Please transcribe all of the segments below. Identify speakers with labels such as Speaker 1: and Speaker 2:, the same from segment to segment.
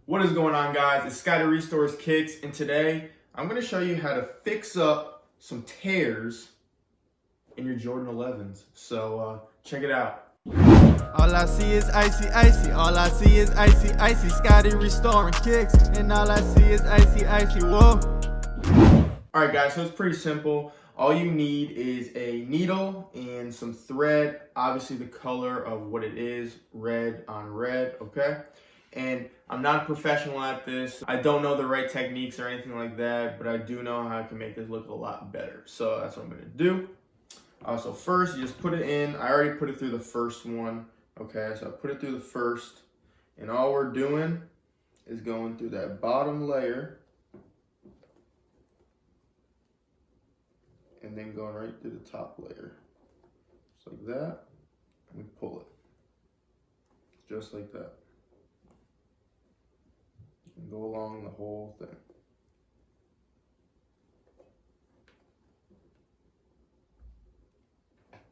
Speaker 1: What is going on, guys? It's Scotty Restores Kicks, and today I'm going to show you how to fix up some tears in your Jordan 11s. So check it out.
Speaker 2: All I see is icy, icy. All I see is icy, icy. Scotty restoring kicks, and all I see is icy, icy. Whoa.
Speaker 1: All right, guys. So it's pretty simple. All you need is a needle and some thread. Obviously, the color of what it is, red on red. Okay. And I'm not a professional at this. I don't know the right techniques or anything like that, but I do know how I can make this look a lot better. So that's what I'm gonna do. So first, you just put it in. I already put it through the first one. Okay, so I put it through the first, and all we're doing is going through that bottom layer, and then going right through the top layer. Just like that, and we pull it. Just like that. And go along the whole thing.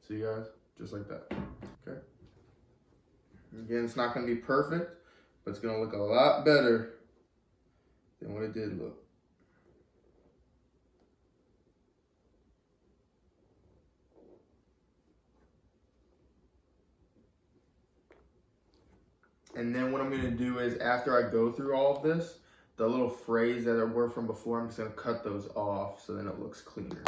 Speaker 1: See, guys? Just like that. Okay? Again, it's not going to be perfect, but it's going to look a lot better than what it did look. And then what I'm going to do is, after I go through all of this, the little frays that were from before, I'm just going to cut those off so then it looks cleaner.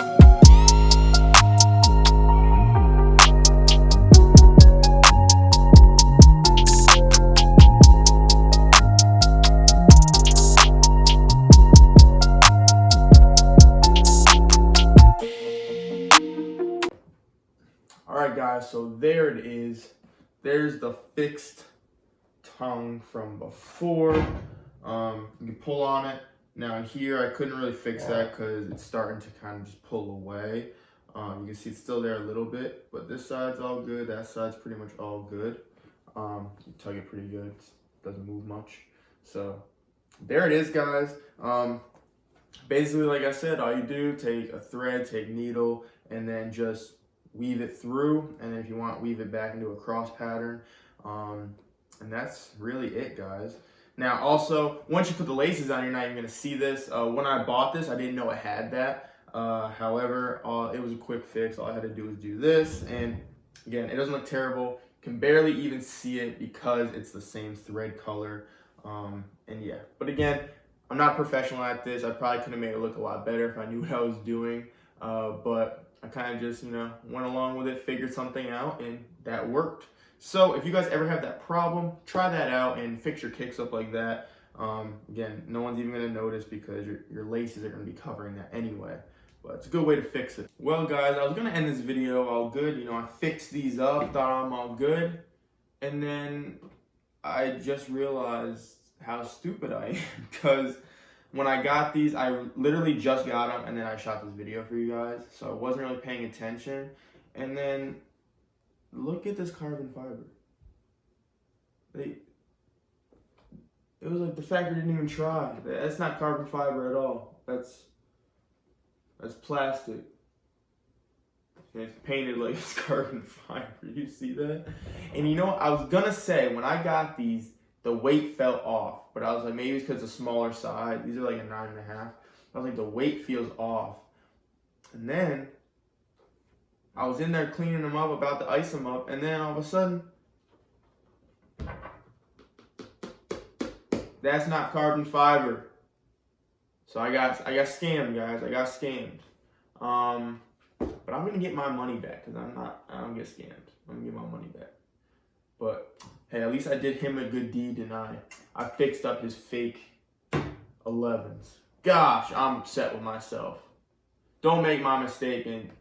Speaker 1: Alright, guys, so there it is. There's the fixed tongue from before. You can pull on it. Now here I couldn't really fix that because it's starting to kind of just pull away. You can see it's still there a little bit, but this side's all good. That side's pretty much all good. You tug it pretty good. It doesn't move much. So there it is, guys. Basically, like I said, all you do, take a thread, take needle, and then just weave it through. And then if you want, weave it back into a cross pattern. And that's really it, guys. Now, also, once you put the laces on, you're not even going to see this. When I bought this, I didn't know it had that. However, it was a quick fix. All I had to do was do this. And again, it doesn't look terrible. You can barely even see it because it's the same thread color. And yeah, but again, I'm not a professional at this. I probably could have made it look a lot better if I knew what I was doing. But I kind of just, went along with it, figured something out, and that worked. So if you guys ever have that problem, try that out and fix your kicks up like that. Again, no one's even going to notice because your laces are going to be covering that anyway. But it's a good way to fix it. Well, guys, I was going to end this video all good. I fixed these up, thought I'm all good. And then I just realized how stupid I am. Because when I got these, I literally just got them and then I shot this video for you guys. So I wasn't really paying attention. And then look at this carbon fiber. It was like the factory didn't even try. That's not carbon fiber at all. That's plastic. And it's painted like it's carbon fiber. You see that? And I was gonna say, when I got these, the weight fell off. But I was like, maybe it's because it's a smaller size. These are like a 9.5. I was like, the weight feels off. And then I was in there cleaning them up, about to ice them up, and then all of a sudden, that's not carbon fiber. So I got scammed, guys. I got scammed. But I'm gonna get my money back because I don't get scammed. I'm gonna get my money back. But hey, at least I did him a good deed, and I fixed up his fake 11s. Gosh, I'm upset with myself. Don't make my mistake and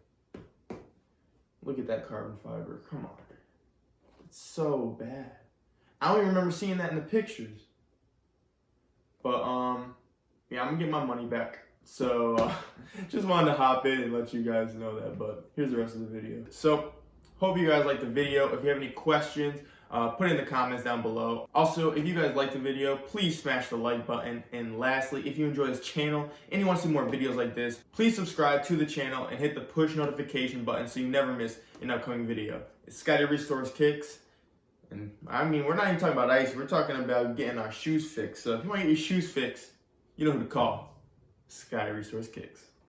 Speaker 1: look at that carbon fiber. Come on. It's so bad. I don't even remember seeing that in the pictures. But, yeah, I'm going to get my money back. So, just wanted to hop in and let you guys know that. But here's the rest of the video. So, hope you guys liked the video. If you have any questions, put it in the comments down below. Also, if you guys liked the video, please smash the like button. And lastly, if you enjoy this channel and you want to see more videos like this, please subscribe to the channel and hit the push notification button so you never miss an upcoming video. It's Scotty Restores Kicks, And I mean, we're not even talking about ice. We're talking about getting our shoes fixed. So if you want to get your shoes fixed, you know who to call. Scotty Restores Kicks.